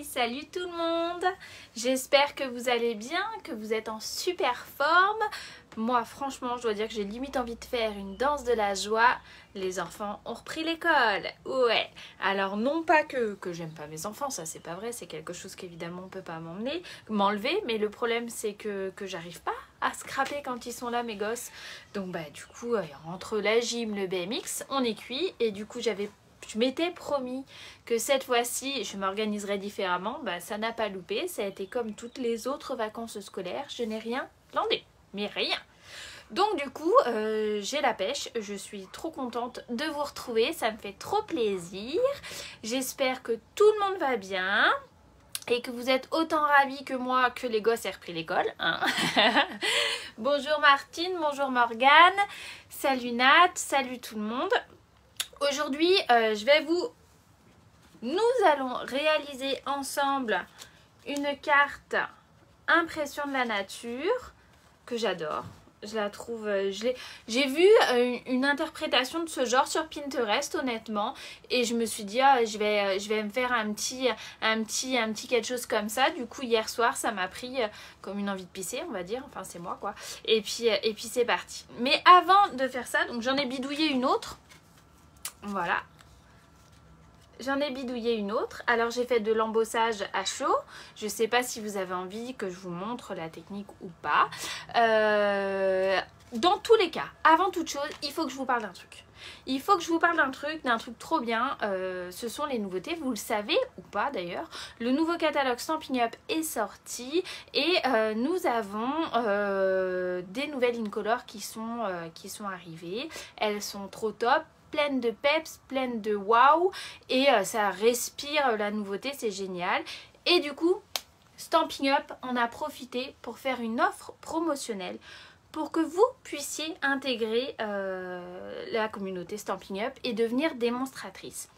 salut tout le monde. J'espère que vous allez bien, que vous êtes en super forme. Moi franchement je dois dire que j'ai limite envie de faire une danse de la joie. Les enfants ont repris l'école. Ouais. Alors non pas que j'aime pas mes enfants, ça c'est pas vrai, c'est quelque chose qu'évidemment on peut pas m'enlever. Mais le problème c'est que j'arrive pas à scraper quand ils sont là mes gosses. Donc bah du coup entre la gym, le BMX, on est cuit. Et du coup je m'étais promis que cette fois-ci je m'organiserais différemment. Bah ça n'a pas loupé, ça a été comme toutes les autres vacances scolaires, je n'ai rien landé. Mais rien. Donc du coup, j'ai la pêche. Je suis trop contente de vous retrouver. Ça me fait trop plaisir. J'espère que tout le monde va bien. Et que vous êtes autant ravis que moi que les gosses aient repris l'école. Hein. Bonjour Martine, bonjour Morgane. Salut Nat, salut tout le monde. Aujourd'hui, nous allons réaliser ensemble une carte impression de la nature que j'adore. Je la trouve, j'ai vu une interprétation de ce genre sur Pinterest honnêtement et je me suis dit je vais me faire un petit quelque chose comme ça. Du coup hier soir ça m'a pris comme une envie de pisser on va dire, enfin c'est moi quoi. Et puis c'est parti. Mais avant de faire ça, donc j'en ai bidouillé une autre. Voilà. J'en ai bidouillé une autre. Alors j'ai fait de l'embossage à chaud. Je ne sais pas si vous avez envie que je vous montre la technique ou pas. Dans tous les cas, avant toute chose, il faut que je vous parle d'un truc. Il faut que je vous parle d'un truc trop bien. Ce sont les nouveautés, vous le savez ou pas d'ailleurs. Le nouveau catalogue Stampin' Up est sorti et nous avons des nouvelles Incolor qui sont arrivées. Elles sont trop top. Pleine de peps, pleine de waouh et ça respire la nouveauté, c'est génial. Et du coup, Stampin' Up en a profité pour faire une offre promotionnelle pour que vous puissiez intégrer la communauté Stampin' Up et devenir démonstratrice.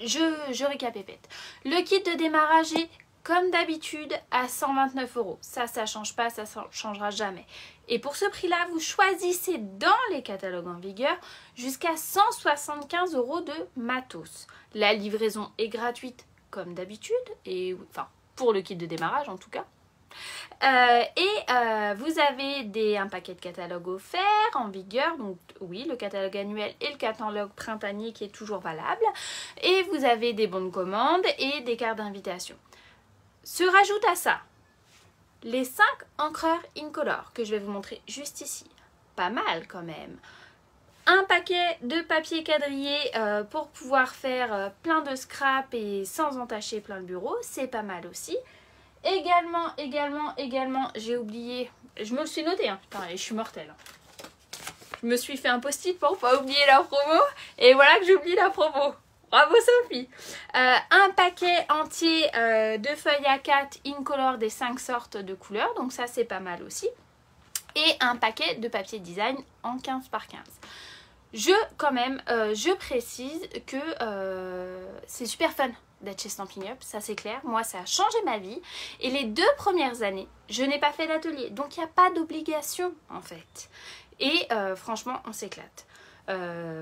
Je récapépète. Le kit de démarrage est comme d'habitude à 129 €. Ça change pas, ça changera jamais. Et pour ce prix-là, vous choisissez dans les catalogues en vigueur jusqu'à 175 € de matos. La livraison est gratuite comme d'habitude, et enfin pour le kit de démarrage en tout cas. Vous avez un paquet de catalogues offerts en vigueur, donc oui, le catalogue annuel et le catalogue printanier qui est toujours valable. Et vous avez des bons de commande et des cartes d'invitation. Se rajoute à ça les 5 encreurs Incolor que je vais vous montrer juste ici. Pas mal quand même. Un paquet de papier quadrillé pour pouvoir faire plein de scraps et sans entacher plein le bureau. C'est pas mal aussi. Également, j'ai oublié, je me le suis noté, hein. Putain, je suis mortelle. Je me suis fait un post-it pour pas oublier la promo et voilà que j'oublie la promo. Bravo Sophie. Un paquet entier de feuilles A4 Incolor des 5 sortes de couleurs. Donc ça c'est pas mal aussi. Et un paquet de papier design en 15 par 15. Je précise que c'est super fun d'être chez Stampin' Up, ça c'est clair. Moi ça a changé ma vie. Et les 2 premières années, je n'ai pas fait d'atelier. Donc il n'y a pas d'obligation en fait. Et franchement on s'éclate.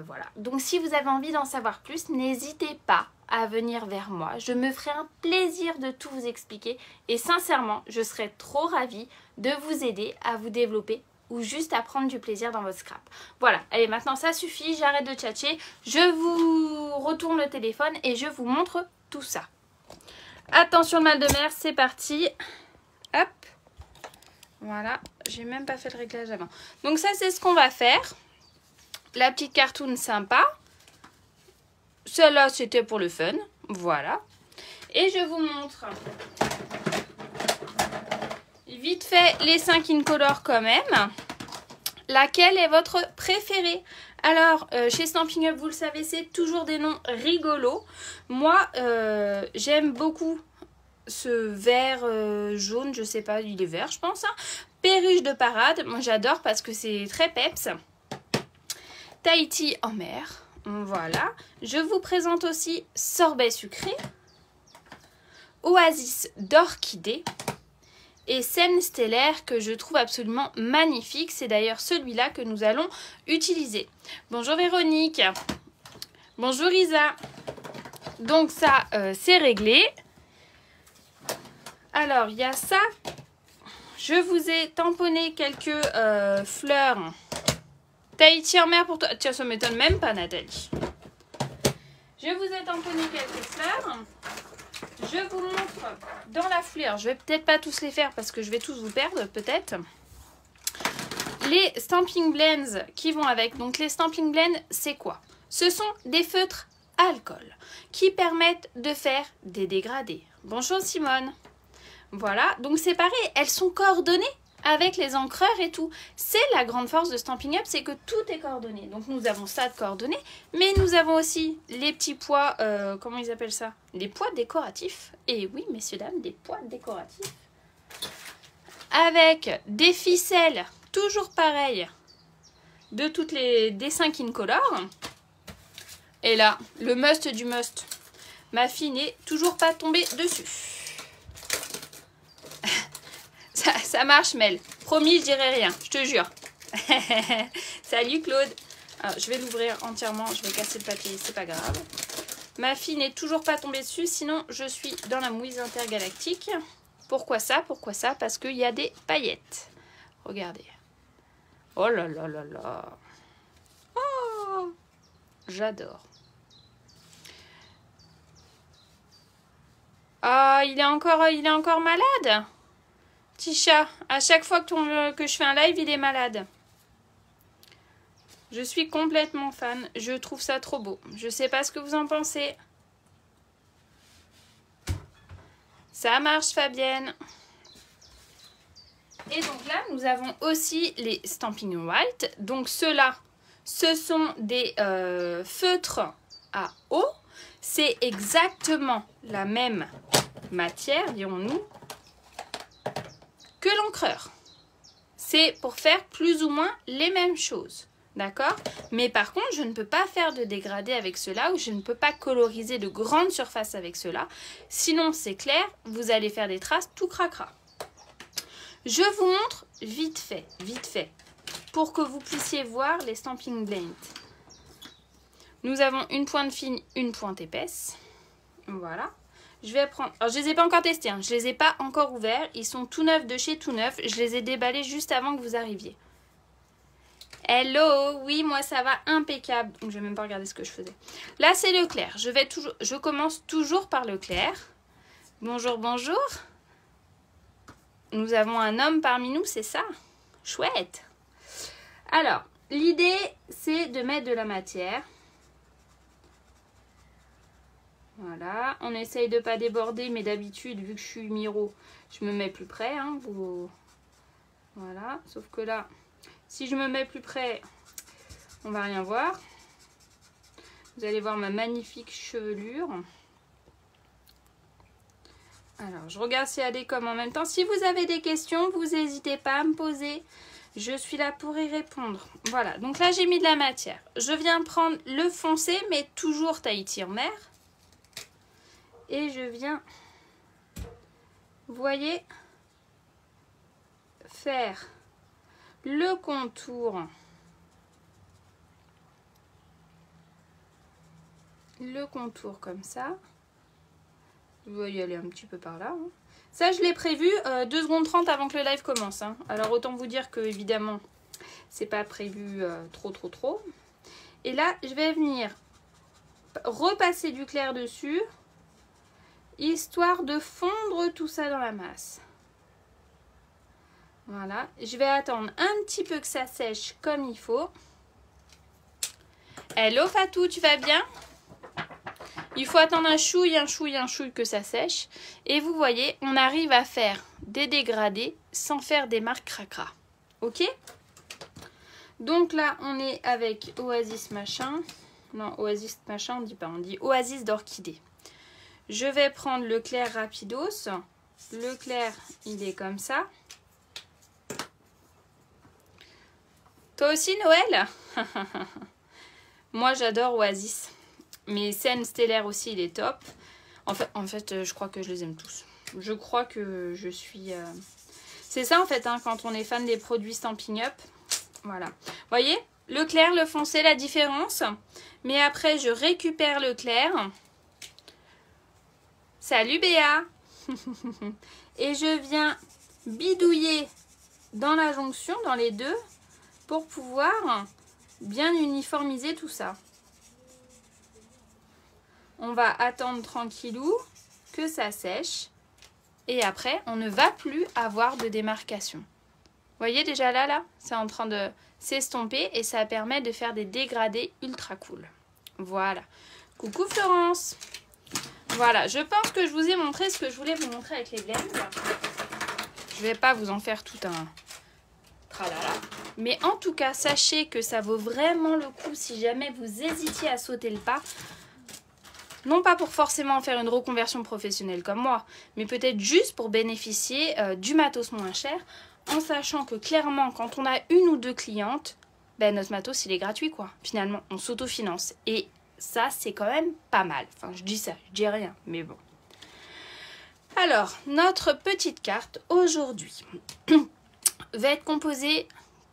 Voilà, donc si vous avez envie d'en savoir plus, n'hésitez pas à venir vers moi, je me ferai un plaisir de tout vous expliquer et sincèrement je serais trop ravie de vous aider à vous développer ou juste à prendre du plaisir dans votre scrap. Voilà, allez maintenant ça suffit, j'arrête de tchatcher, je vous retourne le téléphone et je vous montre tout ça. Attention le mal de mer, c'est parti. Hop, voilà, j'ai même pas fait le réglage avant. Donc ça c'est ce qu'on va faire. La petite cartoon sympa. Celle-là, c'était pour le fun. Voilà. Et je vous montre vite fait les 5 Incolor quand même. Laquelle est votre préférée? Alors, chez Stampin' Up, vous le savez, c'est toujours des noms rigolos. Moi, j'aime beaucoup ce vert jaune. Je sais pas, il est vert, je pense. Hein. Perruche de parade. Moi, j'adore parce que c'est très peps. Tahiti en mer, voilà. Je vous présente aussi sorbet sucré, oasis d'orchidée et scène stellaire que je trouve absolument magnifique. C'est d'ailleurs celui-là que nous allons utiliser. Bonjour Véronique, bonjour Isa. Donc ça c'est réglé. Alors, il y a ça. Je vous ai tamponné quelques fleurs. Tahiti en mer pour toi. Tiens, ça m'étonne même pas, Nathalie. Je vous ai tamponné quelques fleurs. Je vous montre dans la foulée. Alors, je vais peut-être pas tous les faire parce que je vais tous vous perdre, peut-être. Les Stampin' Blends qui vont avec. Donc, les Stampin' Blends, c'est quoi? Ce sont des feutres à alcool qui permettent de faire des dégradés. Bonjour Simone. Voilà, donc c'est pareil, elles sont coordonnées avec les encreurs et tout. C'est la grande force de Stampin' Up, c'est que tout est coordonné. Donc nous avons ça de coordonné, mais nous avons aussi les petits pois, comment ils appellent ça? Les pois décoratifs. Et oui, messieurs, dames, des pois décoratifs. Avec des ficelles, toujours pareilles, de toutes les dessins Kincolor. Et là, le must du must. Ma fille n'est toujours pas tombée dessus. Ça marche, Mel. Promis, je dirai rien, je te jure. Salut, Claude. Alors, je vais l'ouvrir entièrement, je vais casser le papier, c'est pas grave. Ma fille n'est toujours pas tombée dessus, sinon je suis dans la mouise intergalactique. Pourquoi ça? Pourquoi ça? Parce qu'il y a des paillettes. Regardez. Oh là là là là. Oh, j'adore. Ah, il est encore malade. Petit chat, à chaque fois que je fais un live, il est malade. Je suis complètement fan. Je trouve ça trop beau. Je sais pas ce que vous en pensez. Ça marche, Fabienne. Et donc là, nous avons aussi les Stampin' White. Donc ceux-là, ce sont des feutres à eau. C'est exactement la même matière, dirons-nous, que l'encreur. C'est pour faire plus ou moins les mêmes choses. D'accord? Mais par contre, je ne peux pas faire de dégradé avec cela ou je ne peux pas coloriser de grandes surfaces avec cela. Sinon, c'est clair, vous allez faire des traces tout cracra. Je vous montre vite fait, pour que vous puissiez voir les Stampin' Blends. Nous avons une pointe fine, une pointe épaisse. Voilà. Je vais prendre... Alors, je ne les ai pas encore testés, hein. Je ne les ai pas encore ouverts. Ils sont tout neufs de chez Tout Neuf. Je les ai déballés juste avant que vous arriviez. Hello, oui, moi ça va impeccable. Je vais même pas regarder ce que je faisais. Là, c'est le clair. Je commence toujours par le clair. Bonjour, bonjour. Nous avons un homme parmi nous, c'est ça? Chouette. Alors, l'idée, c'est de mettre de la matière. Voilà, on essaye de ne pas déborder, mais d'habitude, vu que je suis Miro, je me mets plus près. Hein, Voilà, sauf que là, si je me mets plus près, on va rien voir. Vous allez voir ma magnifique chevelure. Alors, je regarde s'il y a des coms en même temps. Si vous avez des questions, vous n'hésitez pas à me poser. Je suis là pour y répondre. Voilà, donc là, j'ai mis de la matière. Je viens prendre le foncé, mais toujours Tahiti en mer. Et je viens, vous voyez, faire le contour. Le contour comme ça. Je vais y aller un petit peu par là. Hein. Ça, je l'ai prévu 2 secondes 30 avant que le live commence. Hein. Alors, autant vous dire que, évidemment, c'est pas prévu trop. Et là, je vais venir repasser du clair dessus. Histoire de fondre tout ça dans la masse. Voilà. Je vais attendre un petit peu que ça sèche comme il faut. Hello Fatou, tu vas bien? Il faut attendre un chouille que ça sèche. Et vous voyez, on arrive à faire des dégradés sans faire des marques cracra. Ok? Donc là, on est avec Oasis machin. Non, Oasis machin, on dit pas. On dit Oasis d'orchidée. Je vais prendre le clair rapidos. Le clair, il est comme ça. Toi aussi, Noël? Moi, j'adore Oasis. Mais Scène Stellaire aussi, il est top. En fait, je crois que je les aime tous. Je crois que je suis... C'est ça, en fait, hein, quand on est fan des produits Stampin' Up. Voilà. Vous voyez, le clair, le foncé, la différence. Mais après, je récupère le clair. Salut Béa. Et je viens bidouiller dans la jonction, dans les deux, pour pouvoir bien uniformiser tout ça. On va attendre tranquillou que ça sèche. Et après, on ne va plus avoir de démarcation. Vous voyez déjà là, c'est en train de s'estomper et ça permet de faire des dégradés ultra cool. Voilà. Coucou Florence. Voilà, je pense que je vous ai montré ce que je voulais vous montrer avec les blends. Je vais pas vous en faire tout un tralala. Mais en tout cas, sachez que ça vaut vraiment le coup si jamais vous hésitiez à sauter le pas. Non pas pour forcément faire une reconversion professionnelle comme moi, mais peut-être juste pour bénéficier du matos moins cher, en sachant que clairement, quand on a une ou deux clientes, ben, notre matos, il est gratuit, quoi. Finalement, on s'autofinance. Et ça, c'est quand même pas mal. Enfin, je dis ça, je dis rien, mais bon. Alors, notre petite carte, aujourd'hui, va être composée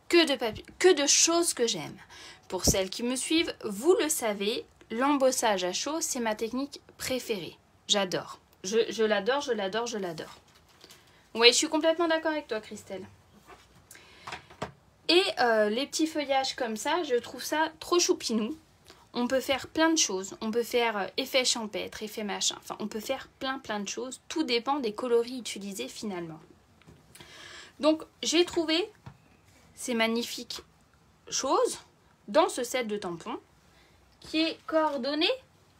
que de choses que j'aime. Pour celles qui me suivent, vous le savez, l'embossage à chaud, c'est ma technique préférée. J'adore. Je l'adore, je l'adore, je l'adore. Oui, je suis complètement d'accord avec toi, Christelle. Et les petits feuillages comme ça, je trouve ça trop choupinou. On peut faire plein de choses. On peut faire effet champêtre, effet machin. Enfin, on peut faire plein de choses. Tout dépend des coloris utilisés finalement. Donc, j'ai trouvé ces magnifiques choses dans ce set de tampons qui est coordonné.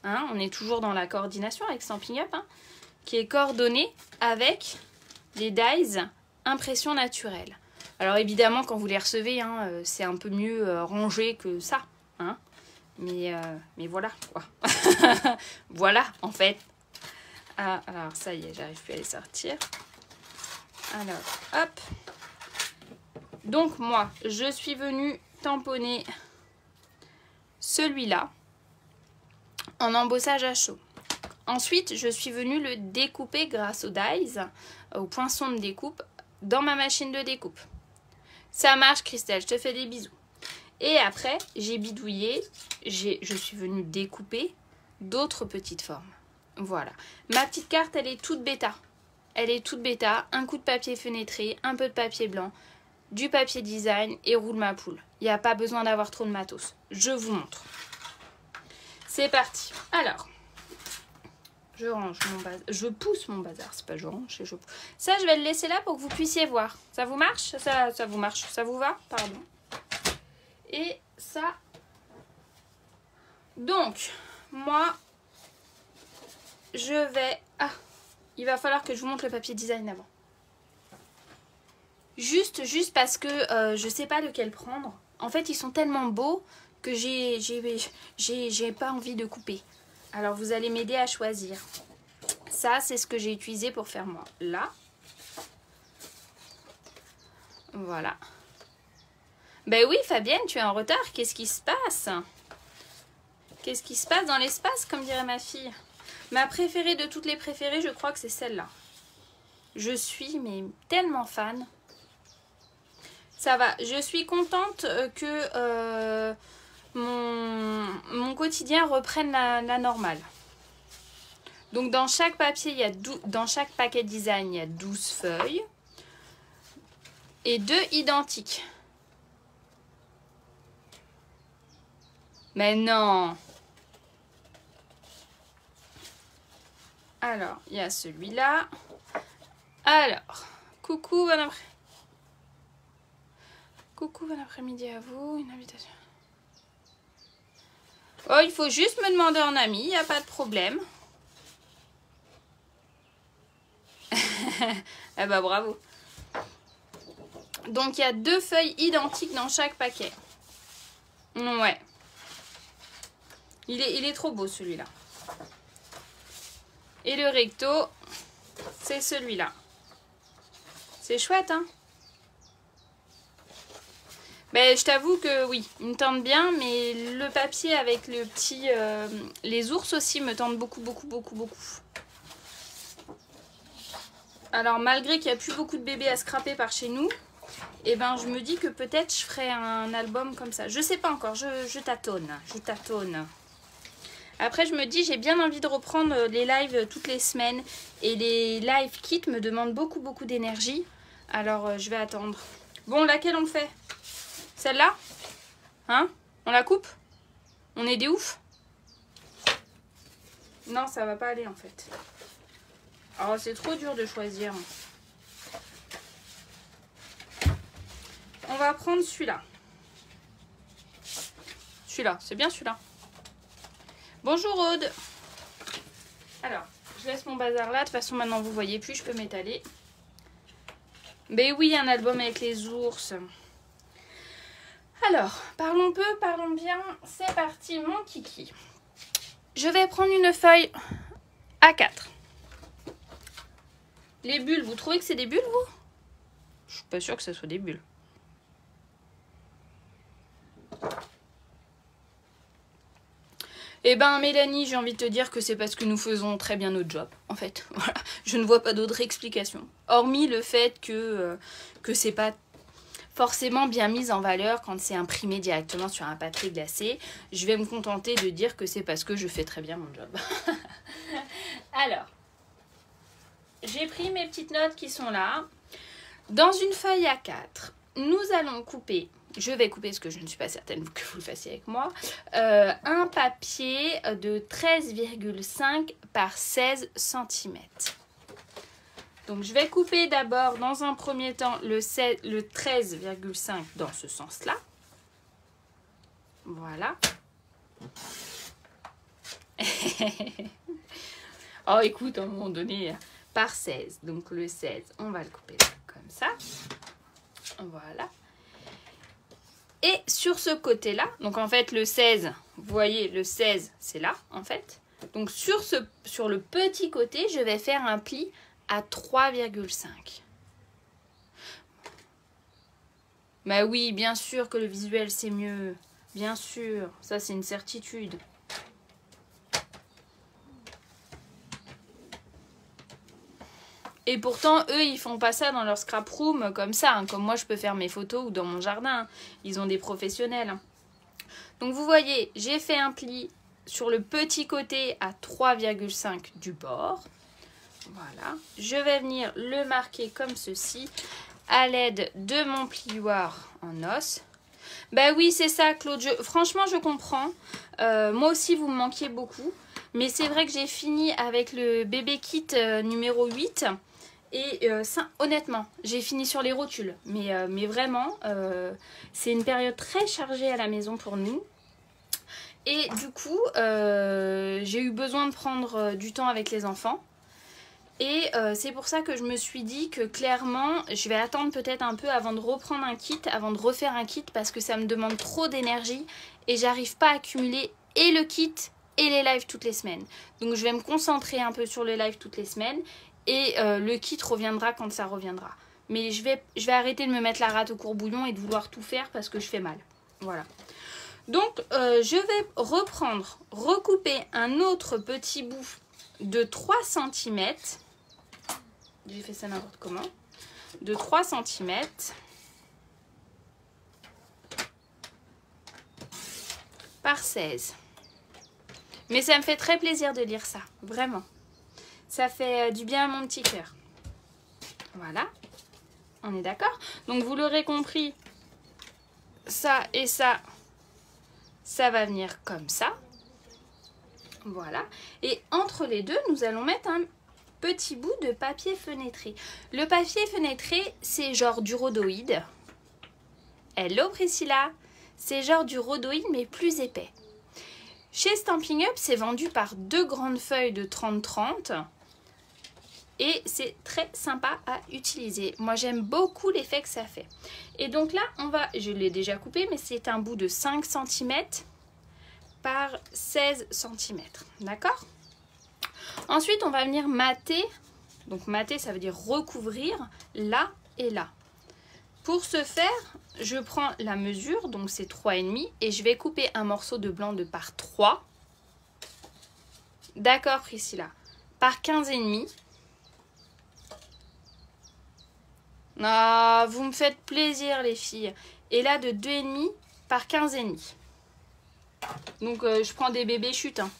Hein, on est toujours dans la coordination avec Stampin' Up. Hein, qui est coordonné avec les dies impression naturelle. Alors évidemment, quand vous les recevez, hein, c'est un peu mieux rangé que ça. Hein. Mais voilà, quoi. Voilà, en fait. Ah, alors, ça y est, j'arrive plus à les sortir. Alors, hop. Donc, moi, je suis venue tamponner celui-là en embossage à chaud. Ensuite, je suis venue le découper grâce aux dies, au poinçon de découpe, dans ma machine de découpe. Ça marche, Christelle, je te fais des bisous. Et après, j'ai bidouillé, je suis venue découper d'autres petites formes. Voilà. Ma petite carte, elle est toute bêta. Elle est toute bêta. Un coup de papier fenêtré, un peu de papier blanc, du papier design et roule ma poule. Il n'y a pas besoin d'avoir trop de matos. Je vous montre. C'est parti. Alors, je range mon bazar. Je pousse mon bazar. C'est pas je range, je pousse. Ça, je vais le laisser là pour que vous puissiez voir. Ça vous marche? Ça vous marche? Ça vous va? Pardon. Et ça, donc, moi, je vais... Ah, il va falloir que je vous montre le papier design avant. Juste parce que je sais pas lequel prendre. En fait, ils sont tellement beaux que j'ai pas envie de couper. Alors, vous allez m'aider à choisir. Ça, c'est ce que j'ai utilisé pour faire moi. Là. Voilà. Ben oui, Fabienne, tu es en retard. Qu'est-ce qui se passe? Qu'est-ce qui se passe dans l'espace, comme dirait ma fille? Ma préférée de toutes les préférées, je crois que c'est celle-là. Je suis mais tellement fan. Ça va. Je suis contente que mon quotidien reprenne la normale. Donc dans chaque papier, dans chaque paquet design, il y a 12 feuilles. Et 2 identiques. Mais non. Alors, il y a celui-là. Alors, coucou, bon après. Coucou, bon après-midi à vous. Une invitation. Oh, il faut juste me demander en ami, il n'y a pas de problème. Eh ben, bravo. Donc, il y a 2 feuilles identiques dans chaque paquet. Ouais. Il est trop beau celui-là. Et le recto, c'est celui-là. C'est chouette, hein? Ben, je t'avoue que oui, il me tente bien, mais le papier avec le petit... les ours aussi me tentent beaucoup. Alors, malgré qu'il n'y a plus beaucoup de bébés à scraper par chez nous, eh ben, je me dis que peut-être je ferai un album comme ça. Je sais pas encore, je tâtonne. Après, je me dis, j'ai bien envie de reprendre les lives toutes les semaines. Et les live kits me demandent beaucoup, beaucoup d'énergie. Alors, je vais attendre. Bon, laquelle on fait? Celle-là? Hein? On la coupe? On est des oufs? Non, ça va pas aller en fait. Oh, c'est trop dur de choisir. On va prendre celui-là. Celui-là, c'est bien celui-là. Bonjour Aude. Alors, je laisse mon bazar là. De toute façon, maintenant vous voyez plus, je peux m'étaler. Mais oui, un album avec les ours. Alors, parlons peu, parlons bien. C'est parti, mon kiki. Je vais prendre une feuille A4. Les bulles, vous trouvez que c'est des bulles, vous? Je suis pas sûre que ce soit des bulles. Eh ben Mélanie, j'ai envie de te dire que c'est parce que nous faisons très bien notre job, en fait. Voilà. Je ne vois pas d'autre explication. Hormis le fait que c'est pas forcément bien mis en valeur quand c'est imprimé directement sur un papier glacé. Je vais me contenter de dire que c'est parce que je fais très bien mon job. Alors, j'ai pris mes petites notes qui sont là. Dans une feuille A4, nous allons couper... Je vais couper parce que je ne suis pas certaine que vous le fassiez avec moi. Un papier de 13,5 par 16 cm. Donc je vais couper d'abord dans un premier temps le 13,5 dans ce sens-là. Voilà. Oh écoute, à un moment donné, par 16. Donc le 16, on va le couper comme ça. Voilà. Et sur ce côté-là, donc en fait le 16, vous voyez le 16 c'est là en fait. Donc sur le petit côté, je vais faire un pli à 3,5. Bah oui, bien sûr que le visuel c'est mieux. Bien sûr, ça c'est une certitude. Et pourtant, eux, ils font pas ça dans leur scrap room comme ça, hein, comme moi je peux faire mes photos ou dans mon jardin. Ils ont des professionnels. Donc vous voyez, j'ai fait un pli sur le petit côté à 3,5 du bord. Voilà. Je vais venir le marquer comme ceci à l'aide de mon plioir en os. Ben oui, c'est ça, Claude. Franchement, je comprends. Moi aussi, vous me manquiez beaucoup. Mais c'est vrai que j'ai fini avec le bébé kit numéro 8. Et honnêtement, j'ai fini sur les rotules. Mais vraiment, c'est une période très chargée à la maison pour nous. Et du coup, j'ai eu besoin de prendre du temps avec les enfants. Et c'est pour ça que je me suis dit que clairement, je vais attendre peut-être un peu avant de reprendre un kit, avant de refaire un kit, parce que ça me demande trop d'énergie et j'arrive pas à cumuler et le kit et les lives toutes les semaines. Donc je vais me concentrer un peu sur le live toutes les semaines et le kit reviendra quand ça reviendra. Mais je vais arrêter de me mettre la rate au courbouillon et de vouloir tout faire parce que je fais mal. Voilà. Donc je vais recouper un autre petit bout de 3 cm. J'ai fait ça n'importe comment. De 3 cm. Par 16. Mais ça me fait très plaisir de lire ça. Vraiment. Ça fait du bien à mon petit cœur. Voilà. On est d'accord? Donc vous l'aurez compris. Ça et ça. Ça va venir comme ça. Voilà. Et entre les deux, nous allons mettre un petit bout de papier fenêtré. Le papier fenêtré, c'est genre du rhodoïde. Hello Priscilla. C'est genre du rhodoïde mais plus épais. Chez Stampin' Up, c'est vendu par 2 grandes feuilles de 30-30. Et c'est très sympa à utiliser. Moi, j'aime beaucoup l'effet que ça fait. Et donc là, je l'ai déjà coupé, mais c'est un bout de 5 cm par 16 cm. D'accord? Ensuite, on va venir mater. Donc, mater, ça veut dire recouvrir là et là. Pour ce faire, je prends la mesure, donc c'est 3,5. Et je vais couper un morceau de blanc de par 3. D'accord, Priscilla? Par 15,5. Ah, vous me faites plaisir, les filles. Et là, de 2,5 par 15,5. Donc, je prends des bébés chutes. Hein.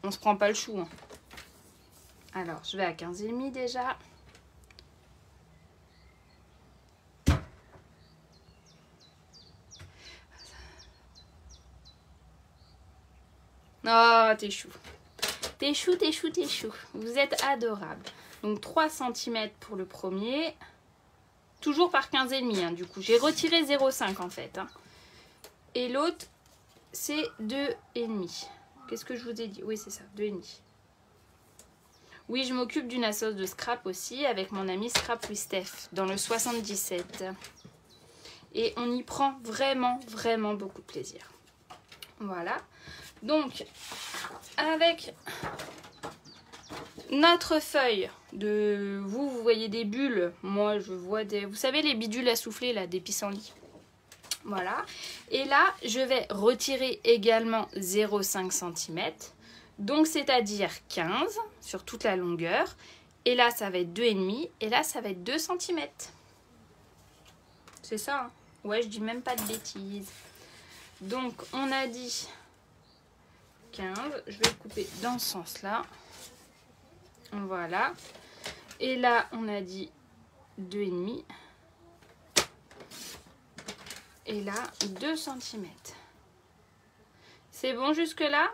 On se prend pas le chou. Hein. Alors, je vais à 15,5 déjà. Oh, t'es chou. T'es chou, t'es chou, t'es chou. Vous êtes adorable. Donc 3 cm pour le premier. Toujours par 15,5 hein, du coup. J'ai retiré 0,5 en fait. Hein. Et l'autre, c'est 2,5. Qu'est-ce que je vous ai dit? Oui, c'est ça, 2,5. Oui, je m'occupe d'une assos de scrap aussi avec mon ami Scrap with Steph dans le 77. Et on y prend vraiment, vraiment beaucoup de plaisir. Voilà. Donc, avec notre feuille de... Vous voyez des bulles. Moi, je vois des... Vous savez, les bidules à souffler, là, des pissenlits. Voilà. Et là, je vais retirer également 0,5 cm. Donc, c'est-à-dire 15 sur toute la longueur. Et là, ça va être 2,5. Et là, ça va être 2 cm. C'est ça, hein. Ouais, je dis même pas de bêtises. Donc, on a dit 15. Je vais le couper dans ce sens-là. Voilà. Et là, on a dit 2,5. Et là, 2 cm. C'est bon jusque-là?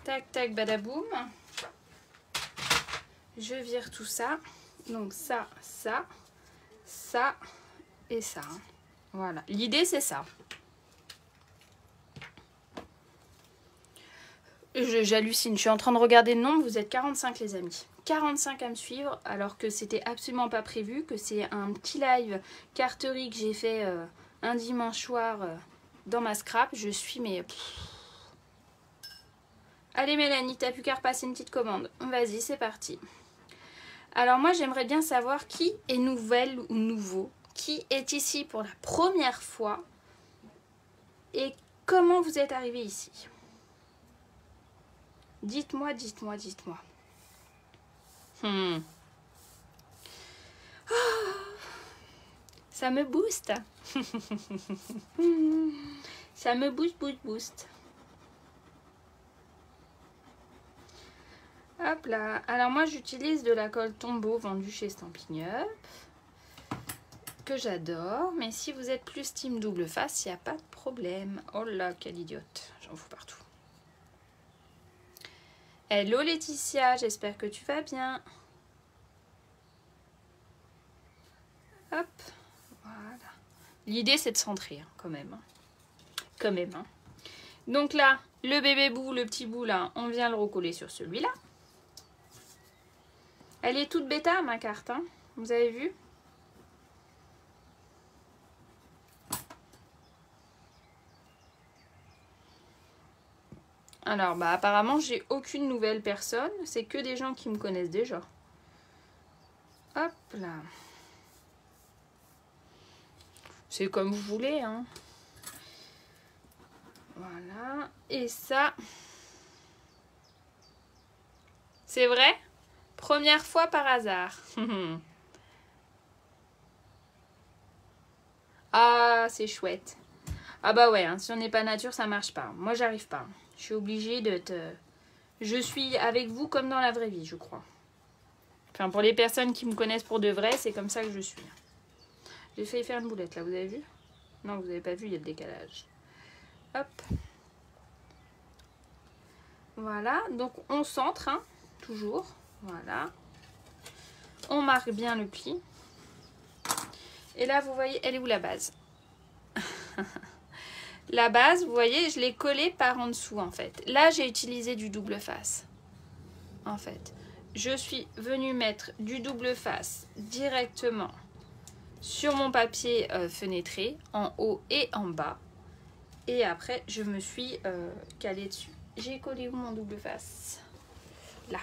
Tac, tac, badaboum. Je vire tout ça. Donc ça, ça, ça et ça. Voilà. L'idée, c'est ça. J'hallucine. Je suis en train de regarder le nombre. Vous êtes 45 les amis. 45 à me suivre alors que c'était absolument pas prévu. Que c'est un petit live carterie que j'ai fait un dimanche soir dans ma scrap. Je suis mais... Allez Mélanie, t'as plus qu'à repasser une petite commande. Vas-y, c'est parti. Alors moi, j'aimerais bien savoir qui est nouvelle ou nouveau. Qui est ici pour la première fois. Et comment vous êtes arrivé ici. Dites-moi, dites-moi, dites-moi. Oh, ça me booste. Ça me booste, boost, boost. Hop là. Alors moi, j'utilise de la colle Tombow vendue chez Stampin' Up. Que j'adore. Mais si vous êtes plus team double face, il n'y a pas de problème. Oh là, quelle idiote. J'en fous partout. Hello Laetitia, j'espère que tu vas bien. Hop, voilà. L'idée c'est de centrer hein, quand même. Quand même. Hein. Donc là, le bébé bout, le petit bout là, on vient le recoller sur celui-là. Elle est toute bêta ma carte, hein. Vous avez vu? Alors, bah apparemment, j'ai aucune nouvelle personne. C'est que des gens qui me connaissent déjà. Hop là. C'est comme vous voulez, hein. Voilà. Et ça... C'est vrai? Première fois par hasard. Ah, c'est chouette. Ah bah ouais, hein, si on n'est pas nature, ça marche pas. Moi, j'arrive pas. Je suis obligée de te... Je suis avec vous comme dans la vraie vie, je crois. Enfin, pour les personnes qui me connaissent pour de vrai, c'est comme ça que je suis. J'ai failli faire une boulette, là, vous avez vu? Non, vous n'avez pas vu, il y a le décalage. Hop. Voilà, donc on centre, hein, toujours. Voilà. On marque bien le pli. Et là, vous voyez, elle est où la base? La base, vous voyez, je l'ai collée par en dessous en fait. Là, j'ai utilisé du double face. En fait, je suis venue mettre du double face directement sur mon papier fenêtré, en haut et en bas. Et après, je me suis calée dessus. J'ai collé où mon double face? Là.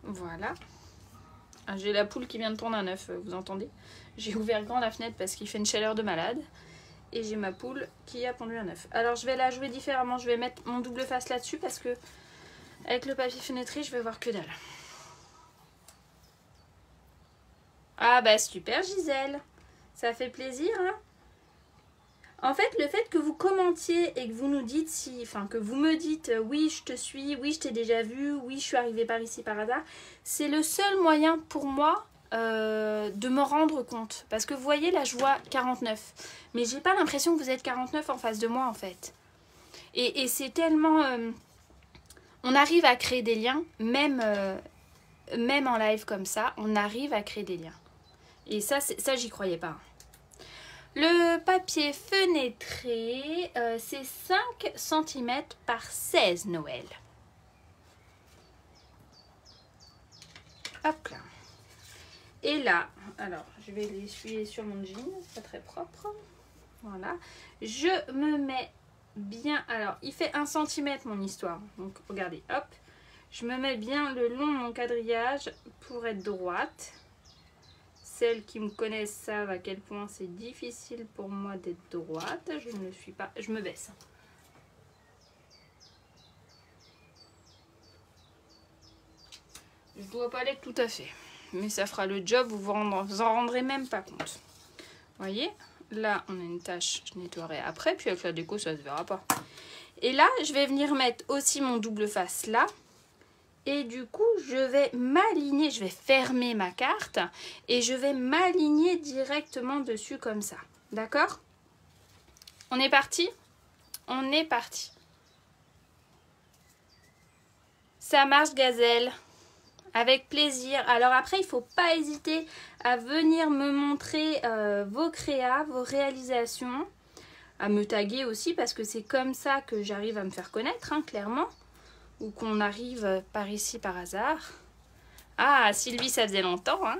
Voilà. J'ai la poule qui vient de pondre un œuf, vous entendez? J'ai ouvert grand la fenêtre parce qu'il fait une chaleur de malade. Et j'ai ma poule qui a pondu un œuf. Alors je vais la jouer différemment. Je vais mettre mon double face là-dessus parce que avec le papier fenêtré, je vais voir que dalle. Ah bah super Gisèle. Ça fait plaisir, hein? En fait, le fait que vous commentiez et que vous nous dites si, enfin que vous me dites oui je te suis, oui je t'ai déjà vu, oui je suis arrivée par ici par hasard, c'est le seul moyen pour moi de me rendre compte. Parce que vous voyez là je vois 49, mais j'ai pas l'impression que vous êtes 49 en face de moi en fait. Et c'est tellement... on arrive à créer des liens, même en live comme ça, on arrive à créer des liens. Et ça j'y croyais pas. Le papier fenêtré, c'est 5 cm par 16 Noël. Hop là. Et là, alors je vais l'essuyer sur mon jean, c'est pas très propre. Voilà. Je me mets bien, alors il fait 1 cm mon histoire. Donc regardez, hop. Je me mets bien le long de mon quadrillage pour être droite. Celles qui me connaissent savent à quel point c'est difficile pour moi d'être droite. Je ne le suis pas. Je me baisse. Je ne dois pas l'être tout à fait. Mais ça fera le job. Vous en rendrez même pas compte. Vous voyez? Là, on a une tache. Je nettoierai après. Puis avec la déco, ça ne se verra pas. Et là, je vais venir mettre aussi mon double face là. Et du coup, je vais m'aligner, je vais fermer ma carte et je vais m'aligner directement dessus comme ça. D'accord? On est parti? On est parti. Ça marche, Gazelle. Avec plaisir. Alors après, il ne faut pas hésiter à venir me montrer vos créas, vos réalisations. À me taguer aussi parce que c'est comme ça que j'arrive à me faire connaître, hein, clairement. Ou qu'on arrive par ici par hasard. Ah, Sylvie, ça faisait longtemps. Hein.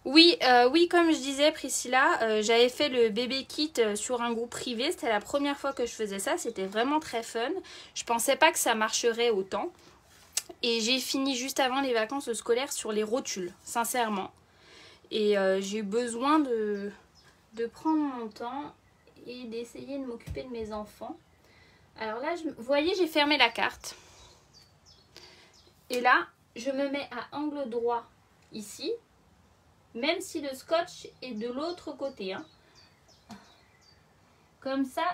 Oui, comme je disais, Priscilla, j'avais fait le bébé kit sur un groupe privé. C'était la première fois que je faisais ça. C'était vraiment très fun. Je pensais pas que ça marcherait autant. Et j'ai fini juste avant les vacances scolaires sur les rotules, sincèrement. Et j'ai eu besoin de prendre mon temps et d'essayer de m'occuper de mes enfants. Alors là, vous voyez, j'ai fermé la carte. Et là, je me mets à angle droit ici. Même si le scotch est de l'autre côté. Hein. Comme ça,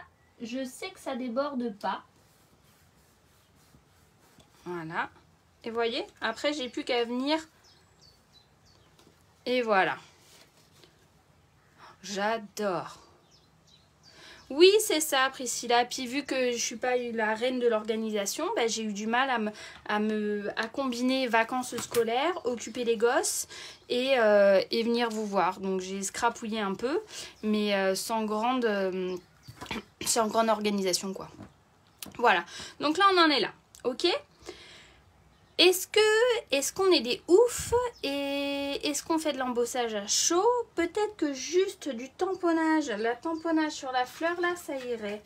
je sais que ça déborde pas. Voilà. Et vous voyez, après, j'ai plus qu'à venir. Et voilà. J'adore. Oui, c'est ça, Priscilla. Puis vu que je suis pas la reine de l'organisation, bah, j'ai eu du mal à combiner vacances scolaires, occuper les gosses et venir vous voir. Donc j'ai scrapouillé un peu, mais sans grande organisation, quoi. Voilà. Donc là, on en est là. Ok ? Est-ce qu'on est des oufs et est-ce qu'on fait de l'embossage à chaud? Peut-être que juste du tamponnage, la tamponnage sur la fleur là, ça irait.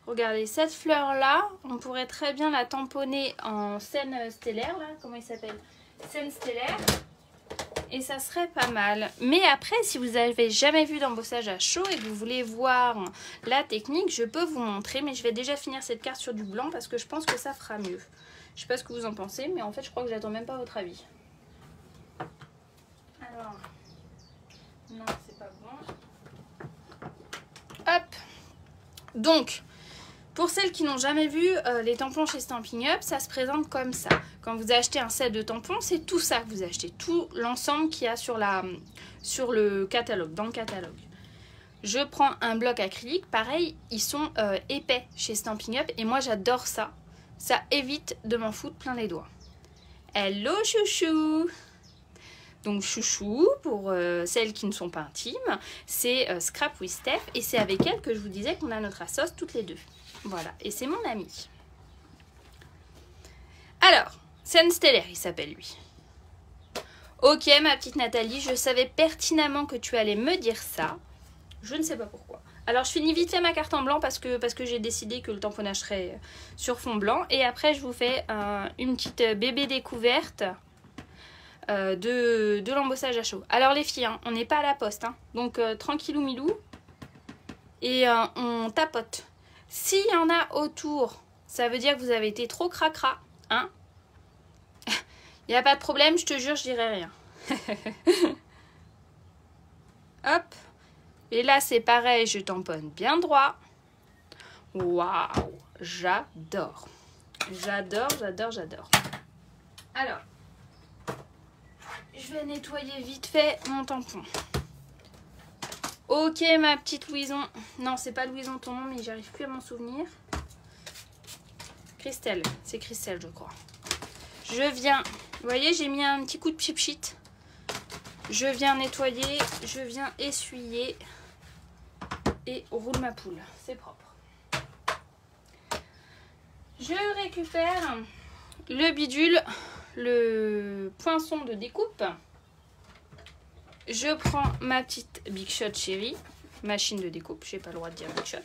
Regardez, cette fleur là, on pourrait très bien la tamponner en scène stellaire là, comment il s'appelle? Scène stellaire. Et ça serait pas mal. Mais après, si vous n'avez jamais vu d'embossage à chaud et que vous voulez voir la technique, je peux vous montrer. Mais je vais déjà finir cette carte sur du blanc parce que je pense que ça fera mieux. Je sais pas ce que vous en pensez, mais en fait, je crois que j'attends même pas votre avis. Alors, non, c'est pas bon. Hop. Donc, pour celles qui n'ont jamais vu les tampons chez Stampin' Up, ça se présente comme ça. Quand vous achetez un set de tampons, c'est tout ça que vous achetez. Tout l'ensemble qu'il y a sur le catalogue, dans le catalogue. Je prends un bloc acrylique. Pareil, ils sont épais chez Stampin' Up. Et moi, j'adore ça. Ça évite de m'en foutre plein les doigts. Hello chouchou! Donc chouchou, pour celles qui ne sont pas intimes, c'est Scrap with Steph. Et c'est avec elle que je vous disais qu'on a notre assos toutes les deux. Voilà, et c'est mon ami. Alors, Scène Stellaire, il s'appelle lui. Ok, ma petite Nathalie, je savais pertinemment que tu allais me dire ça. Je ne sais pas pourquoi. Alors, je finis vite fait ma carte en blanc parce que j'ai décidé que le tamponnage serait sur fond blanc. Et après, je vous fais une petite bébé découverte de l'embossage à chaud. Alors, les filles, hein, on n'est pas à la poste. Hein, donc, tranquillou milou. Et on tapote. S'il y en a autour, ça veut dire que vous avez été trop cracra. Hein? Il n'y a pas de problème, je te jure, je dirai rien. Hop. Et là, c'est pareil, je tamponne bien droit. Waouh, j'adore. J'adore, j'adore, j'adore. Alors, je vais nettoyer vite fait mon tampon. Ok, ma petite Louison. Non, c'est pas Louison ton nom, mais j'arrive plus à m'en souvenir. Christelle, c'est Christelle, je crois. Je viens, vous voyez, j'ai mis un petit coup de pchit-pchit. Je viens nettoyer, je viens essuyer et roule ma poule. C'est propre. Je récupère le bidule, le poinçon de découpe. Je prends ma petite Big Shot Chérie, machine de découpe. J'ai pas le droit de dire Big Shot.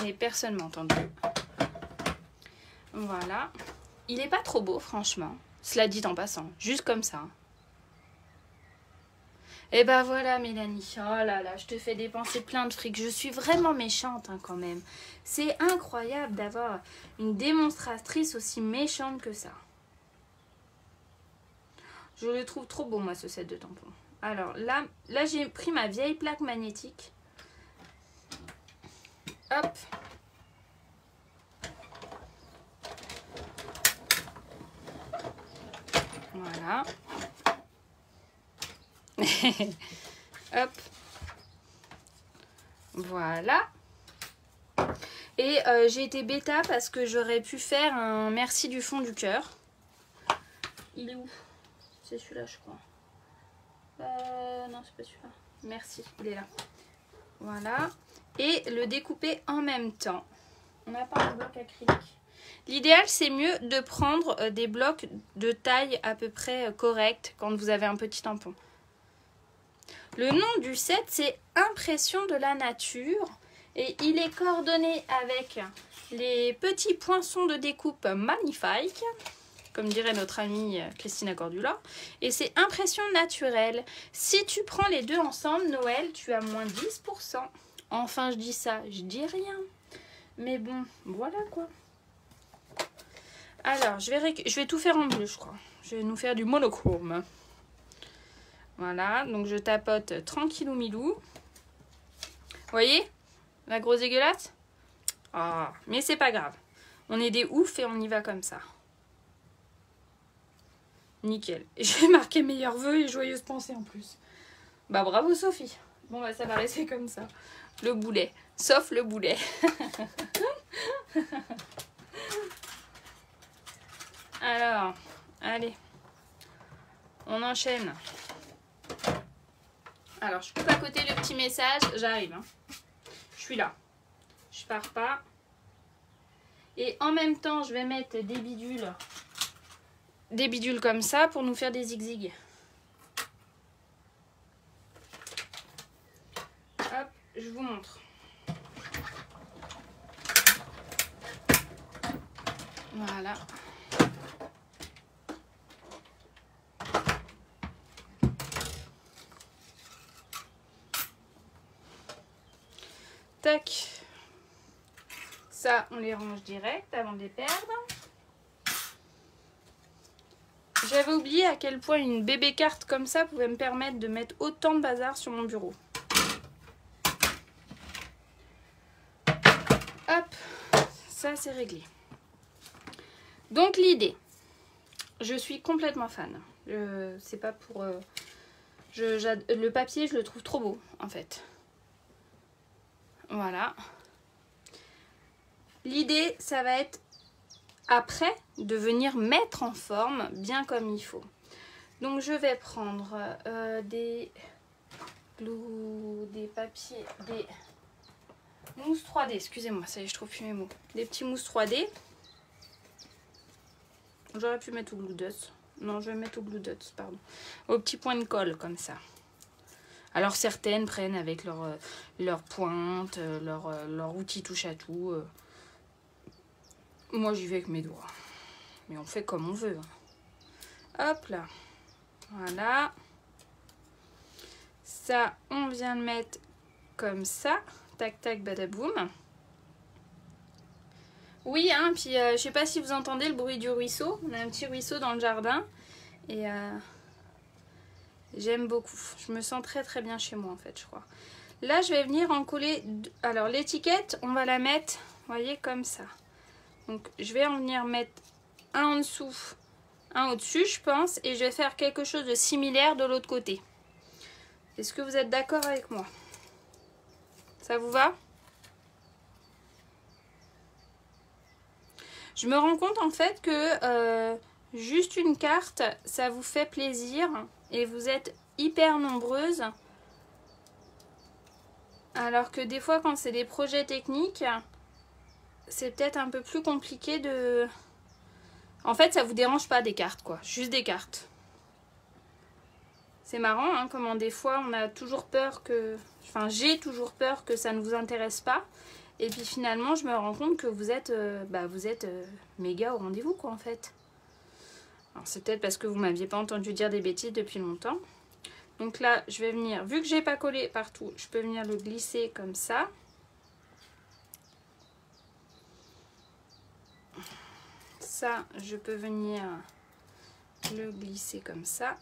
Mais personne m'a entendu. Voilà. Il est pas trop beau, franchement. Cela dit en passant, juste comme ça. Et ben voilà, Mélanie. Oh là là, je te fais dépenser plein de fric. Je suis vraiment méchante hein, quand même. C'est incroyable d'avoir une démonstratrice aussi méchante que ça. Je le trouve trop beau, moi, ce set de tampons. Alors là j'ai pris ma vieille plaque magnétique. Hop. Voilà. Hop. Voilà. Et j'ai été bêta parce que j'aurais pu faire un merci du fond du cœur. Il est où? C'est celui-là, je crois. Non, c'est pas celui-là. Merci, il est là. Voilà. Et le découper en même temps. On n'a pas un bloc acrylique. L'idéal, c'est mieux de prendre des blocs de taille à peu près correcte quand vous avez un petit tampon. Le nom du set, c'est Impression de la nature. Et il est coordonné avec les petits poinçons de découpe magnifiques, comme dirait notre amie Christina Cordula. Et c'est Impression naturelle. Si tu prends les deux ensemble, Noël, tu as moins 10%. Enfin, je dis ça, je dis rien. Mais bon, voilà quoi. Alors, je vais tout faire en bleu, je crois. Je vais nous faire du monochrome. Voilà, donc je tapote tranquillou milou. Vous voyez la grosse dégueulasse? Ah, mais c'est pas grave. On est des oufs et on y va comme ça. Nickel. J'ai marqué meilleurs vœux et joyeuses pensées en plus. Bah bravo Sophie. Bon bah ça va rester comme ça. Le boulet. Sauf le boulet. Alors, allez. On enchaîne. Alors, je coupe à côté le petit message. J'arrive. Hein. Je suis là. Je pars pas. Et en même temps, je vais mettre des bidules. Des bidules comme ça pour nous faire des zigzags. Hop, je vous montre. Voilà. Tac. Ça, on les range direct avant de les perdre. J'avais oublié à quel point une bébé carte comme ça pouvait me permettre de mettre autant de bazar sur mon bureau. Hop, ça c'est réglé. Donc l'idée, je suis complètement fan. C'est pas pour... le papier, je le trouve trop beau en fait. Voilà. L'idée, ça va être après de venir mettre en forme bien comme il faut. Donc je vais prendre des papiers, des mousses 3D, excusez-moi, ça y est, je trouve plus mes mots. Des petits mousses 3D. J'aurais pu mettre au glue dots. Non, je vais mettre au glue dots, pardon. Au petit point de colle comme ça. Alors certaines prennent avec leur pointe, leur outil touche à tout. Moi j'y vais avec mes doigts. Mais on fait comme on veut. Hop là. Voilà. Ça, on vient le mettre comme ça. Tac tac badaboum. Oui, hein, puis je sais pas si vous entendez le bruit du ruisseau. On a un petit ruisseau dans le jardin. Et J'aime beaucoup. Je me sens très très bien chez moi en fait, je crois. Là, je vais venir en coller... Alors, l'étiquette, on va la mettre, vous voyez, comme ça. Donc, je vais en venir mettre un en dessous, un au-dessus, je pense. Et je vais faire quelque chose de similaire de l'autre côté. Est-ce que vous êtes d'accord avec moi? Ça vous va? Je me rends compte en fait que juste une carte, ça vous fait plaisir. Et vous êtes hyper nombreuses. Alors que des fois, quand c'est des projets techniques, c'est peut-être un peu plus compliqué de... En fait, ça vous dérange pas des cartes, quoi. Juste des cartes. C'est marrant, hein, comment des fois, on a toujours peur que... Enfin, j'ai toujours peur que ça ne vous intéresse pas. Et puis finalement, je me rends compte que vous êtes, méga au rendez-vous, quoi, en fait. Alors, c'est peut-être parce que vous m'aviez pas entendu dire des bêtises depuis longtemps. Donc là, je vais venir, vu que j'ai pas collé partout, je peux venir le glisser comme ça. Ça, je peux venir le glisser comme ça.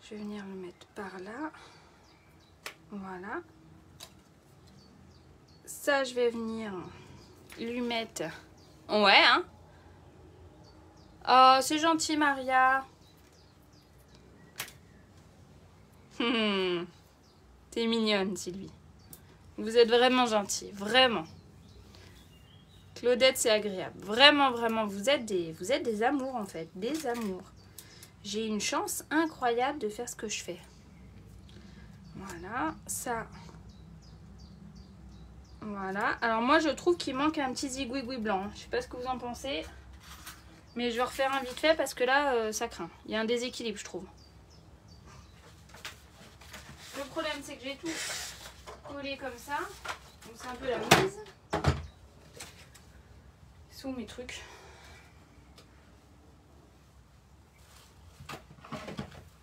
Je vais venir le mettre par là. Voilà. Ça, je vais venir lui mettre... Ouais, hein? Oh, c'est gentil, Maria. T'es mignonne, Sylvie. Vous êtes vraiment gentille, vraiment. Claudette, c'est agréable. Vraiment, vraiment, vous êtes des amours, en fait. Des amours. J'ai une chance incroyable de faire ce que je fais. Voilà, ça. Voilà. Alors, moi, je trouve qu'il manque un petit zigouigoui blanc. Je sais pas ce que vous en pensez. Mais je vais refaire un vite fait parce que là, ça craint. Il y a un déséquilibre, je trouve. Le problème, c'est que j'ai tout collé comme ça. Donc, c'est un peu la mise. Ils sont où mes trucs?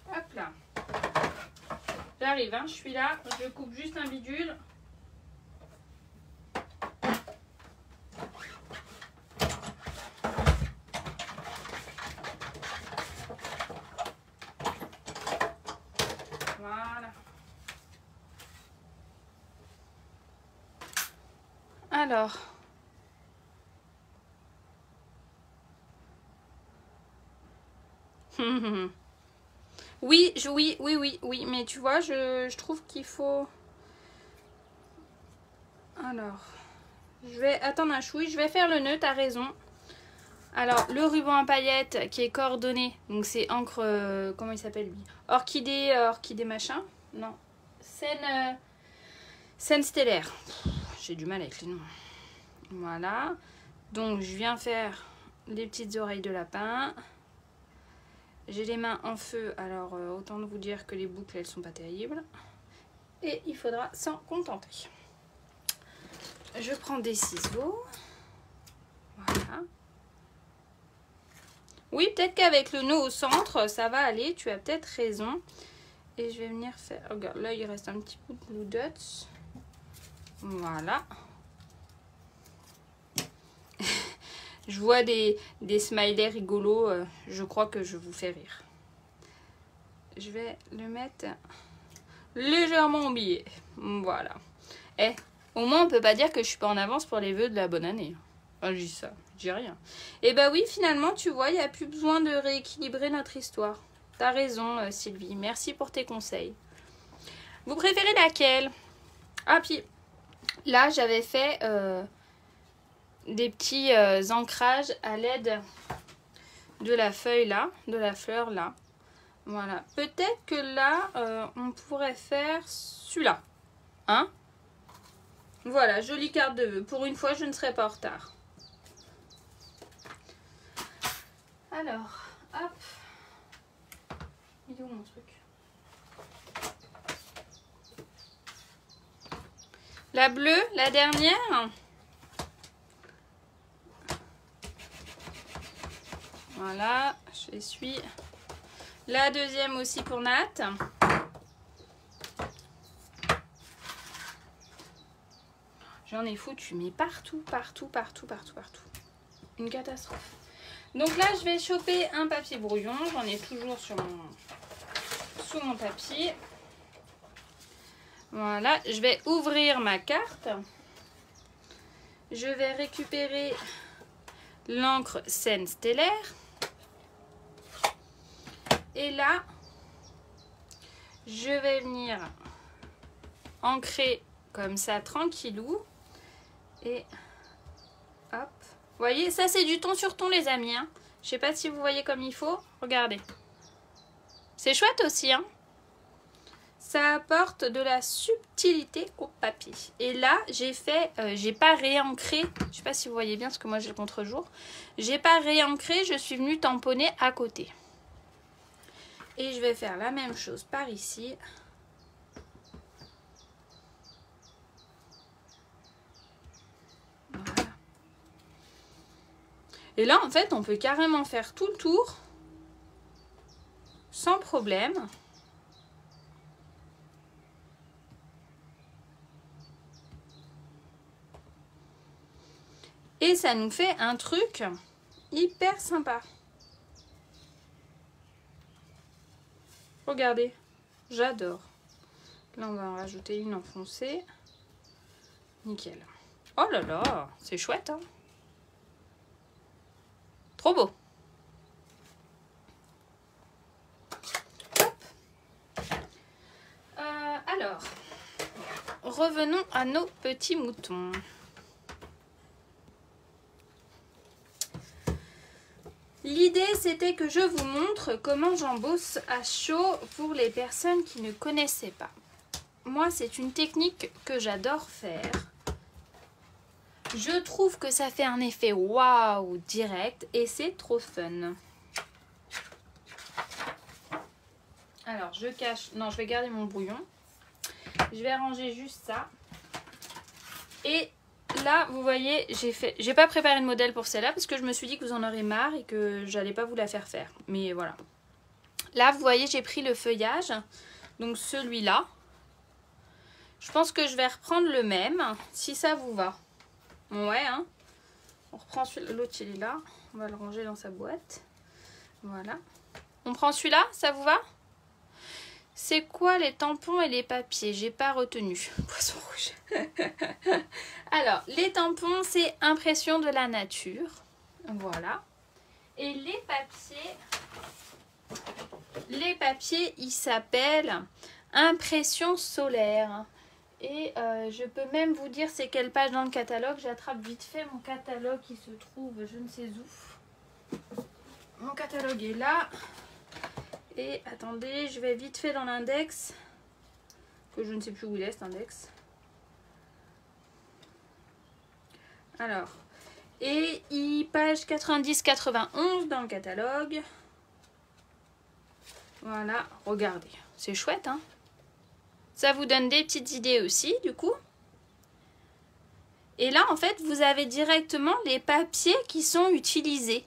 Hop là. J'arrive, hein, je suis là. Je coupe juste un bidule. Voilà. Alors. Oui, oui, mais tu vois, je trouve qu'il faut... Alors, je vais attendre un chouï, je vais faire le nœud, t'as raison. Alors, le ruban à paillettes qui est coordonné, donc c'est encre, comment il s'appelle lui? Orchidée machin? Non, Scène stellaire. J'ai du mal avec les noms. Voilà, donc je viens faire les petites oreilles de lapin. J'ai les mains en feu, alors autant vous dire que les boucles, elles sont pas terribles. Et il faudra s'en contenter. Je prends des ciseaux. Voilà. Oui, peut-être qu'avec le nœud au centre, ça va aller. Tu as peut-être raison. Et je vais venir faire... Regarde, là, il reste un petit peu de Blue Dots. Voilà. Je vois des smileys rigolos. Je crois que je vous fais rire. Je vais le mettre légèrement au billet. Voilà. Eh, au moins, on peut pas dire que je suis pas en avance pour les vœux de la bonne année. Enfin, je dis ça, je dis rien. Et bah oui, finalement, tu vois, il n'y a plus besoin de rééquilibrer notre histoire. T'as raison, Sylvie. Merci pour tes conseils. Vous préférez laquelle? Ah, puis là, j'avais fait... des petits ancrages à l'aide de la feuille là, de la fleur là. Voilà. Peut-être que là, on pourrait faire celui-là. Hein? Voilà, jolie carte de vœux. Pour une fois, je ne serai pas en retard. Alors, hop. Il est où mon truc? La bleue, la dernière. Voilà, j'essuie. La deuxième aussi pour Nat. J'en ai foutu, mais partout. Une catastrophe. Donc là, je vais choper un papier brouillon. J'en ai toujours sous mon tapis. Voilà, je vais ouvrir ma carte. Je vais récupérer l'encre scène stellaire. Et là, je vais venir ancrer comme ça, tranquillou. Et hop. Vous voyez, ça c'est du ton sur ton les amis. Hein. Je sais pas si vous voyez comme il faut. Regardez. C'est chouette aussi. Hein. Ça apporte de la subtilité au papier. Et là, j'ai pas réancré. Je sais pas si vous voyez bien parce que moi j'ai le contre-jour. J'ai pas réancré, je suis venue tamponner à côté. Et je vais faire la même chose par ici. Voilà. Et là, en fait, on peut carrément faire tout le tour sans problème. Et ça nous fait un truc hyper sympa. Regardez, j'adore. Là, on va en rajouter une enfoncée. Nickel. Oh là là, c'est chouette, hein? Trop beau. Hop. Alors, revenons à nos petits moutons. L'idée, c'était que je vous montre comment j'embosse à chaud pour les personnes qui ne connaissaient pas. Moi, c'est une technique que j'adore faire. Je trouve que ça fait un effet waouh direct et c'est trop fun. Alors, je cache... Non, je vais garder mon brouillon. Je vais ranger juste ça. Et... là, vous voyez, j'ai pas préparé de modèle pour celle-là parce que je me suis dit que vous en aurez marre et que j'allais pas vous la faire faire. Mais voilà. Là, vous voyez, j'ai pris le feuillage. Donc celui-là. Je pense que je vais reprendre le même, si ça vous va. Ouais, hein. On reprend celui-là. L'autre, il est là. On va le ranger dans sa boîte. Voilà. On prend celui-là, ça vous va? C'est quoi les tampons et les papiers? J'ai pas retenu. Poisson rouge. Alors, les tampons, c'est impression de la nature. Voilà. Et les papiers, ils s'appellent impression solaire. Et je peux même vous dire c'est quelle page dans le catalogue. J'attrape vite fait mon catalogue qui se trouve je ne sais où. Mon catalogue est là. Et attendez, je vais vite fait dans l'index. Que je ne sais plus où il est cet index. Alors, et page 90-91 dans le catalogue. Voilà, regardez. C'est chouette, hein? Ça vous donne des petites idées aussi, du coup. Et là, en fait, vous avez directement les papiers qui sont utilisés.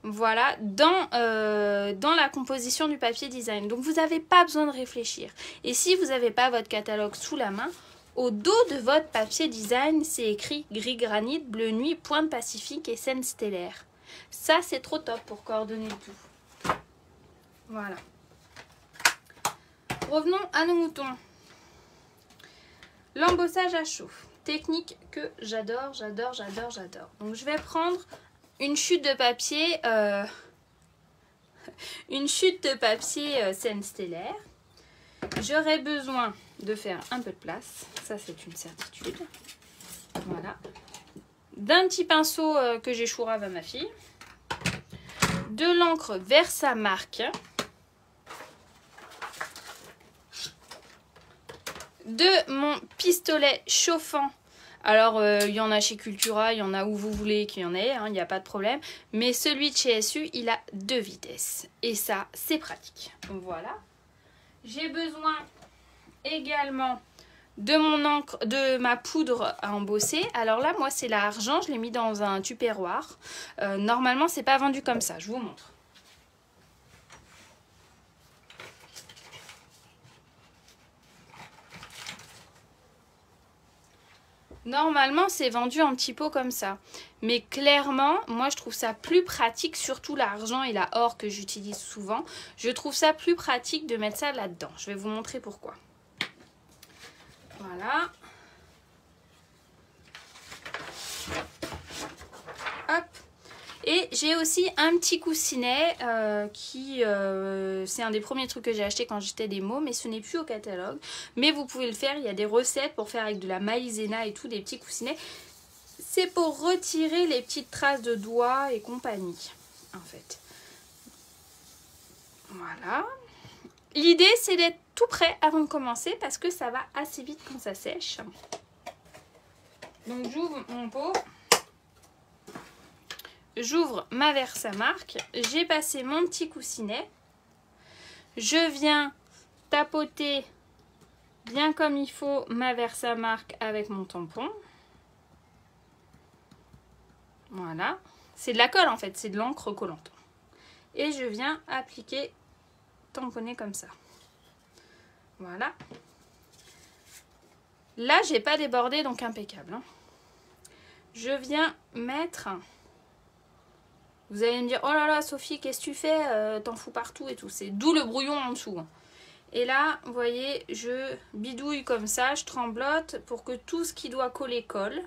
Voilà, dans la composition du papier design. Donc, vous n'avez pas besoin de réfléchir. Et si vous n'avez pas votre catalogue sous la main, au dos de votre papier design, c'est écrit gris granit, bleu nuit, pointe pacifique et scène stellaire. Ça, c'est trop top pour coordonner le tout. Voilà. Revenons à nos moutons. L'embossage à chaud. Technique que j'adore, j'adore, j'adore, j'adore. Donc, je vais prendre une chute de papier, scène stellaire. J'aurai besoin de faire un peu de place, ça c'est une certitude. Voilà. D'un petit pinceau que j'ai chourave à ma fille. De l'encre Versamark. De mon pistolet chauffant. Alors, il y en a chez Cultura, il y en a où vous voulez qu'il y en ait, il n'y a pas de problème. Mais celui de chez SU, il a 2 vitesses. Et ça, c'est pratique. Voilà. J'ai besoin également de mon encre, de ma poudre à embosser. Alors là, moi, c'est l'argent. Je l'ai mis dans un tupperware. Normalement, c'est pas vendu comme ça. Je vous montre. Normalement, c'est vendu en petits pots comme ça. Mais clairement, moi, je trouve ça plus pratique, surtout l'argent et la or que j'utilise souvent. Je trouve ça plus pratique de mettre ça là-dedans. Je vais vous montrer pourquoi. Voilà. Hop. Et j'ai aussi un petit coussinet c'est un des premiers trucs que j'ai acheté quand j'étais des mots, mais ce n'est plus au catalogue. Mais vous pouvez le faire, il y a des recettes pour faire avec de la maïzena et tout, des petits coussinets. C'est pour retirer les petites traces de doigts et compagnie, en fait. Voilà. L'idée, c'est d'être tout prêt avant de commencer parce que ça va assez vite quand ça sèche. Donc j'ouvre mon pot. J'ouvre ma Versamark, j'ai passé mon petit coussinet, je viens tapoter bien comme il faut ma Versamark avec mon tampon. Voilà, c'est de la colle en fait, c'est de l'encre collante. Et je viens appliquer, tamponner comme ça. Voilà. Là, j'ai pas débordé, donc impeccable. Hein. Je viens mettre... Vous allez me dire, oh là là Sophie, qu'est-ce que tu fais, t'en fous partout et tout. C'est d'où le brouillon en dessous. Et là, vous voyez, je bidouille comme ça, je tremblote pour que tout ce qui doit coller colle.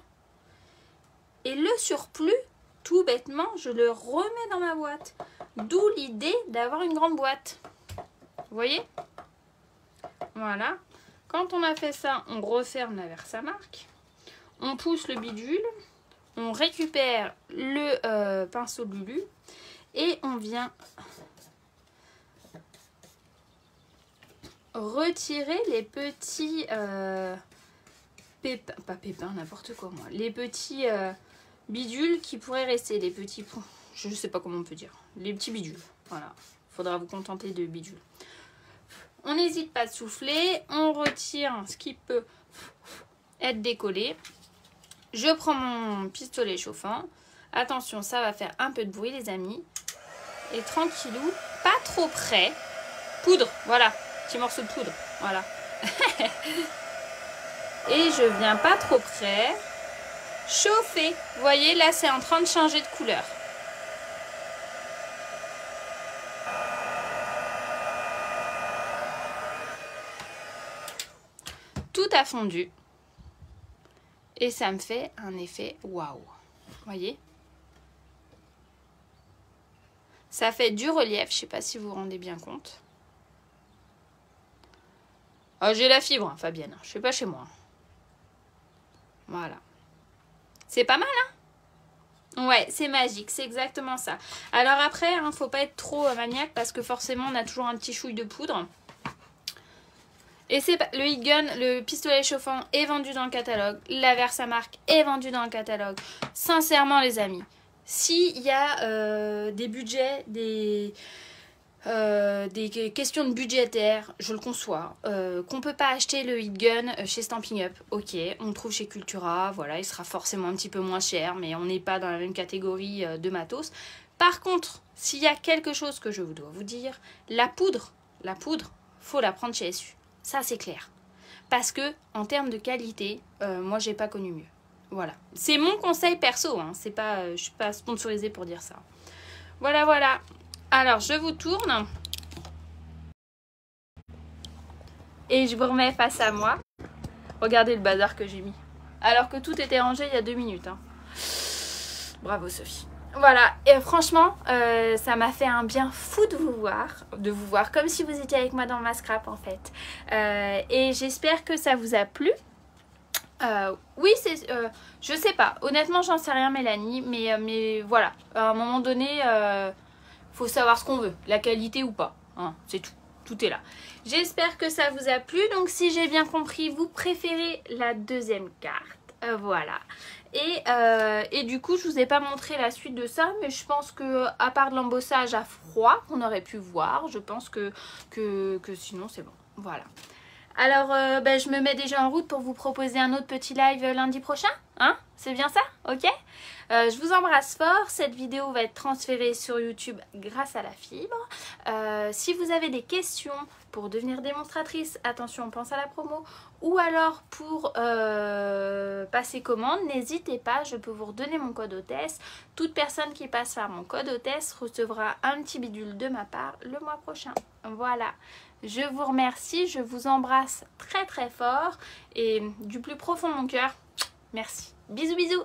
Et le surplus, tout bêtement, je le remets dans ma boîte. D'où l'idée d'avoir une grande boîte. Vous voyez? Voilà. Quand on a fait ça, on referme la Versamark. On pousse le bidule. On récupère le pinceau de Lulu et on vient retirer les petits pépins, pas pépins, n'importe quoi moi, les petits bidules qui pourraient rester, les petits, je ne sais pas comment on peut dire, les petits bidules, voilà, il faudra vous contenter de bidules. On n'hésite pas à souffler, on retire ce qui peut être décollé. Je prends mon pistolet chauffant. Attention, ça va faire un peu de bruit, les amis. Et tranquillou, pas trop près. Poudre, voilà. Petit morceau de poudre, voilà. Et je viens pas trop près. Chauffer. Vous voyez, là, c'est en train de changer de couleur. Tout a fondu. Et ça me fait un effet waouh. Vous voyez? Ça fait du relief. Je ne sais pas si vous vous rendez bien compte. Oh, j'ai la fibre, hein, Fabienne. Je ne suis pas chez moi. Voilà. C'est pas mal, hein? Ouais, c'est magique. C'est exactement ça. Alors après, il ne faut pas être trop maniaque parce que forcément, on a toujours un petit chouille de poudre. Et c'est le heat gun, le pistolet chauffant est vendu dans le catalogue. La Versamark est vendue dans le catalogue. Sincèrement, les amis, s'il y a des budgets, des questions de budgétaire, je le conçois. Qu'on peut pas acheter le heat gun chez Stampin' Up, ok. On le trouve chez Cultura, voilà, il sera forcément un petit peu moins cher, mais on n'est pas dans la même catégorie de matos. Par contre, s'il y a quelque chose que je dois vous dire, la poudre, faut la prendre chez SU. Ça, c'est clair. Parce que, en termes de qualité, moi, j'ai pas connu mieux. Voilà. C'est mon conseil perso. Hein. C'est pas, je suis pas sponsorisée pour dire ça. Voilà, voilà. Alors, je vous tourne. Et je vous remets face à moi. Regardez le bazar que j'ai mis. Alors que tout était rangé il y a 2 minutes. Hein. Bravo, Sophie. Voilà, et franchement, ça m'a fait un bien fou de vous voir, comme si vous étiez avec moi dans ma scrap en fait. Et j'espère que ça vous a plu. Oui, je sais pas, honnêtement j'en sais rien Mélanie, mais voilà, à un moment donné, faut savoir ce qu'on veut, la qualité ou pas, hein, c'est tout. Tout est là. J'espère que ça vous a plu. Donc si j'ai bien compris, vous préférez la deuxième carte. Voilà. Et du coup, je vous ai pas montré la suite de ça, mais je pense que à part de l'embossage à froid qu'on aurait pu voir, je pense que sinon c'est bon. Voilà. Alors, je me mets déjà en route pour vous proposer un autre petit live lundi prochain. Hein? C'est bien ça? Ok? Je vous embrasse fort. Cette vidéo va être transférée sur YouTube grâce à la fibre. Si vous avez des questions pour devenir démonstratrice, attention, on pense à la promo. Ou alors pour passer commande, n'hésitez pas, je peux vous redonner mon code hôtesse. Toute personne qui passe par mon code hôtesse recevra un petit bidule de ma part le mois prochain. Voilà, je vous remercie, je vous embrasse très très fort et du plus profond de mon cœur, merci. Bisous bisous.